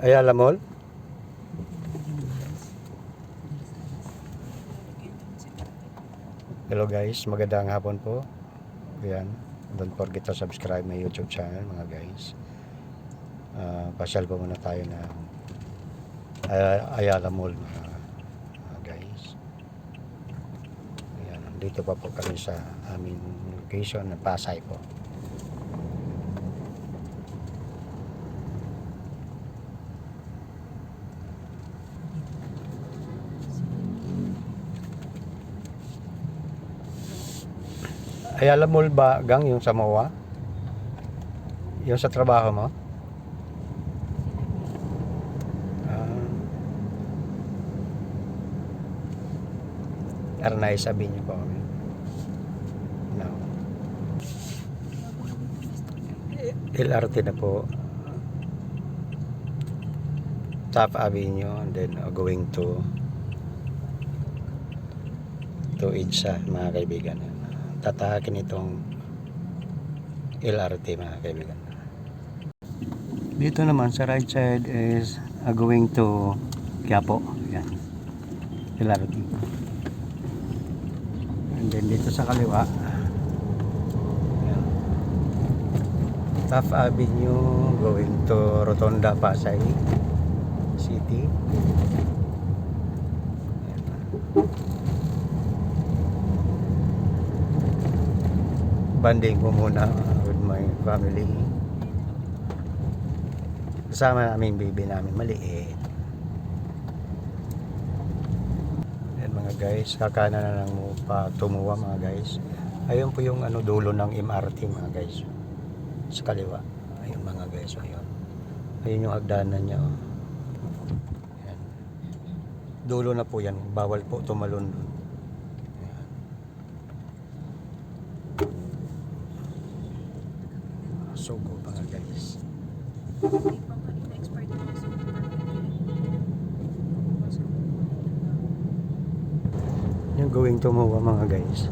Ayala Mall. Hello guys, magandang hapon po. Ayan, don't forget to subscribe my YouTube channel mga guys. Pasyal po muna tayo ng Ayala Mall mga guys. Ayan, dito pa po kami sa aming location ng Pasay po. Ayala Mall ba gang yung sa MOA? Yung sa trabaho mo? Arnay, sabi niyo po kami. No. LRT na po. Top Avenue and then going to EDSA mga kaibigan. Tatahakin itong LRT mga kaibigan. Dito naman sa right side is going to Quiapo. Yan. LRT. And then dito sa kaliwa, yan. Taft Avenue going to Rotonda, Pasay City. Yan. Banding ko muna with my family. Kasama namin baby namin maliit. Yan mga guys, kakana na lang mo pa tumuwa mga guys. Ayun po yung dulo ng MRT mga guys. Sa kaliwa. Ayun mga guys, ayun. Ayun yung hagdanan niya. Oh. Yan. Dulo na po yan. Bawal po tumalon. Sugo mga guys. Yung going to MOA mga guys.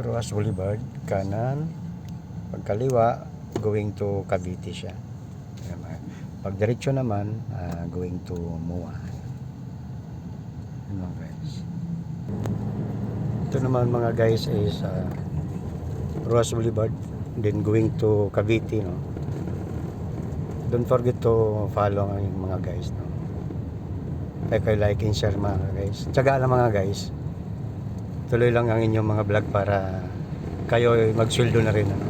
Roas Boulevard kanan, pagkaliwa going to Cavite siya. Pag diretso naman, going to MOA. Ano guys. Ito naman mga guys is Roas Boulevard, then going to Cavite, no. Don't forget to follow yung mga guys, no. Like and share mga guys. Tiyaga lang mga guys. Tuloy lang ang inyong mga vlog para kayo magsweldo na rin, ano.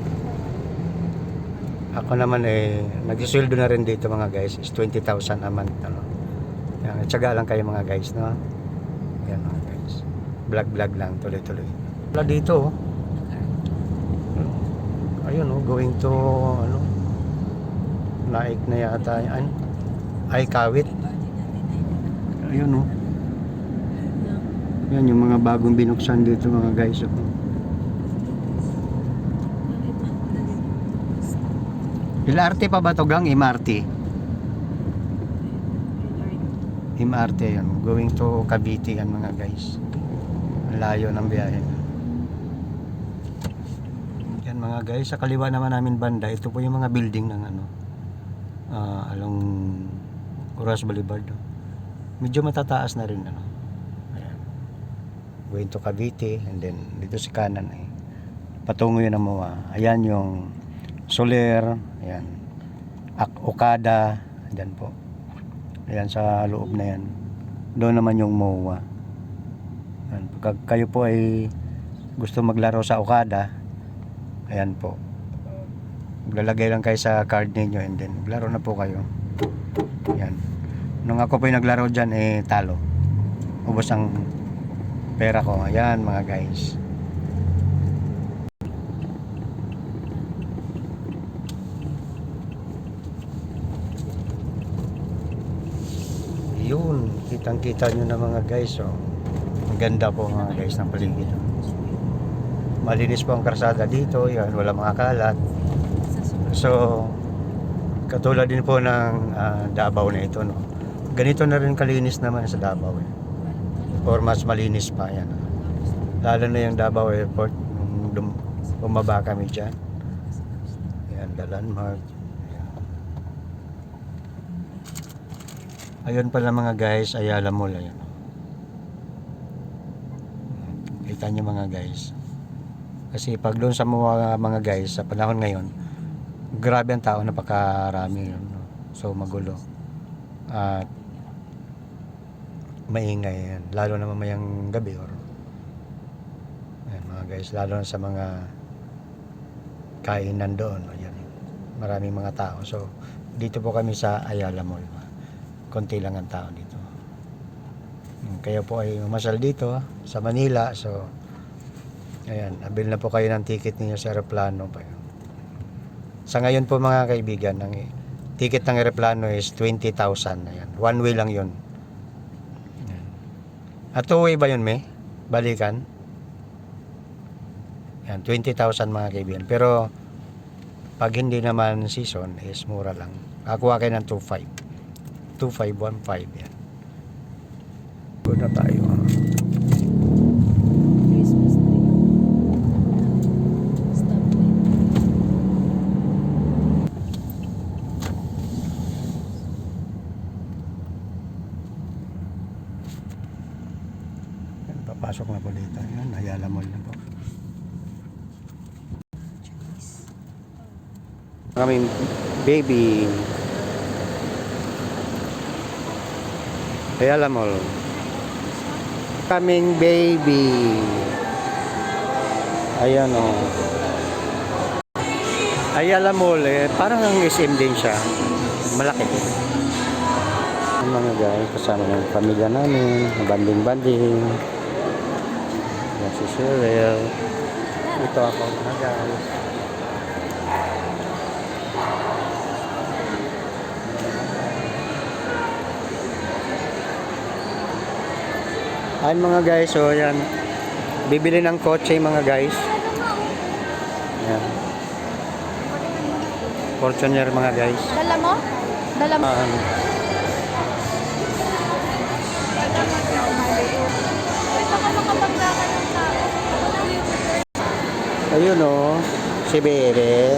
Ako naman nagsusweldo na rin dito mga guys is 20,000 a month, ano. Yan, tiyaga lang kayo mga guys, no. Yan mga guys. Vlog lang tuloy-tuloy. Wala dito, oh. Ayun, oh, going to Naik na yata yan. Ay Kawit. Ayun, oh. Yan yung mga bagong binuksan dito mga guys, oh. LRT pa ba ito gang? MRT? MRT yan. Going to Cavite yan mga guys. Layo ng biyahe. Yan mga guys. Sa kaliwa naman namin banda. Ito po yung mga building ng along Roas Boulevard. Medyo matataas na rin. Ayan. Going to Cavite. And then dito sa kanan patungo yun ang MOA. Ayan yung Soler, ayan, Okada, ayan po. Ayan sa loob na yan. Doon naman yung MOA. Ayan, pag kayo po ay gusto maglaro sa Okada, ayan po. Maglalagay lang kayo sa card ninyo and then maglaro na po kayo. Ayan. Nung ako po yung naglaro dyan, talo. Ubos ang pera ko. Ayan mga guys. Yun, kitang-kita nyo na mga guys, oh. Ang ganda po mga guys ng paligid. Malinis po ang karsada dito, yan, wala mga kalat. So, katulad din po ng Davao na ito, no. ganito na rin kalinis naman sa Davao eh. Or mas malinis pa yan. Lalo na yung Davao Airport nung bumaba kami dyan. Yan, the landmark. Ayun pala mga guys, Ayala Mall. Ayun. Kita nyo mga guys. Kasi pag doon sa mga guys, sa panahon ngayon, grabe ang tao, napakarami yun. So magulo. At maingay yan. Lalo na mamayang gabi. Ayan mga guys, lalo na sa mga kainan doon. Ayan. Maraming mga tao. So dito po kami sa Ayala Mall. Konti lang ang tao dito. Kaya po ay umasal dito sa Manila. So ayan, abil na po kayo ng ticket ninyo sa aeroplano. Sa ngayon po mga kaibigan, ang ticket ng aeroplano is 20,000. Ayan, one way lang yun. Ayan. At two way ba yun, May? Balikan? Ayan, 20,000 mga kaibigan. Pero pag hindi naman season is mura lang. Kakuha kayo ng 2,500. 2515 yan. Good na tayo. Christmas tree. Stop light. Yan, papasok na po dito. Yan, Ayala Mall na po. Kaming baby. Ayala Mall. Kaming baby. Ayan o. Ayala Mall eh. Parang ang SM din siya. Malaki. Ang mga guys, kasama ng pamilya namin. Banding-banding. Yan si Cheryl. Ito ako mga guys. Ayan mga guys, so yan. Bibili ng kotse mga guys. Yan. Fortuner mga guys. Dala mo? Dala mo? Baka makapaglakan ng tao. Ayun o, si Bere.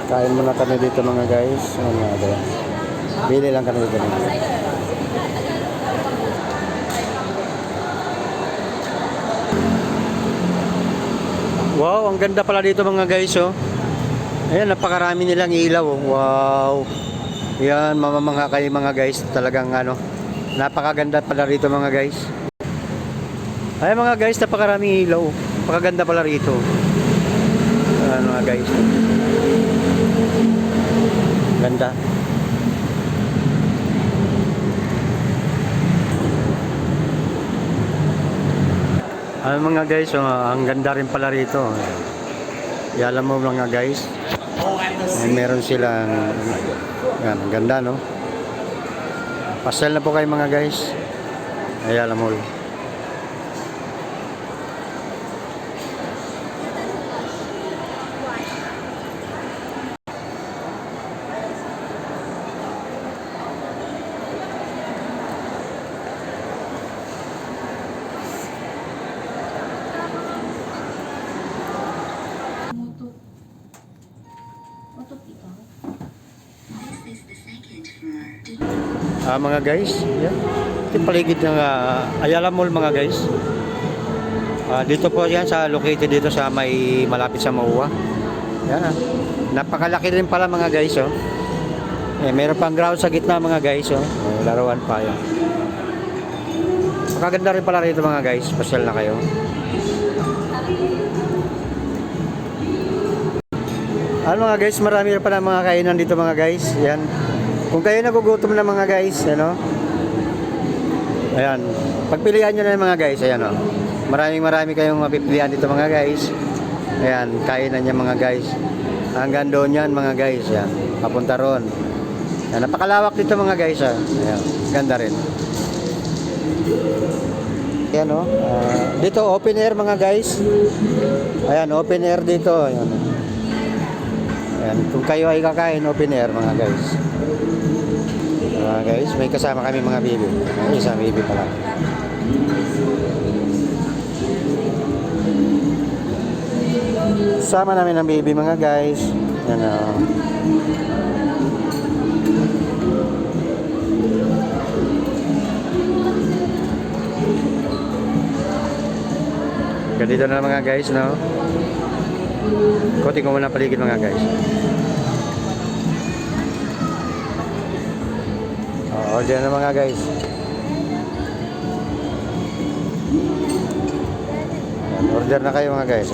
Kain muna kami dito mga guys. Bili lang kami dito. Wow, ang ganda pala dito mga guys oh. Ayan, napakarami nilang ilaw oh. Wow. Yan, mamamangha kayo mga guys. Talagang ano, napakaganda pala rito mga guys. Ayan mga guys, napakaraming ilaw. Napakaganda pala rito. Ayan mga guys. Ganda. Mga guys, ang ganda rin pala rito. Alam mo mga guys, meron silang, yan, ang ganda no. Pasel na po kayo mga guys. Alam mo. Muto. Muto ikaw. Mga guys, yan. Ito yung paligid ng Ayala Mall mga guys. Dito po yan sa located dito sa may malapit sa Mauwa. Yan napakalaki rin pala mga guys oh. Meron pang ground sa gitna mga guys oh. Laruan pa yan. Makaganda rin pala rito mga guys. Pasyal na kayo. Mga guys, marami pa na mga kainan dito mga guys. Yan. Kung kayo nagugutom na mga guys, ano? Ayan. Pagpilian nyo na mga guys, ayan o. Marami kayong mapipilian dito mga guys. Ayan, kainan niya mga guys. Hanggang doon yan mga guys, yan. Papunta ron. Ayan, napakalawak dito mga guys, ha. Ayan, ganda rin. Ayan o. Dito open air mga guys. Ayan, open air dito. Ayan. Ayan, kung kayo ay kakain, open air mga guys. Mga guys, may kasama kami mga bibi. Isang bibi pala. Sama namin ang bibi mga guys. Yan o. Ganito na mga guys, no? Koting ko muna paligid mga guys. Order na mga guys. Order na kayo mga guys.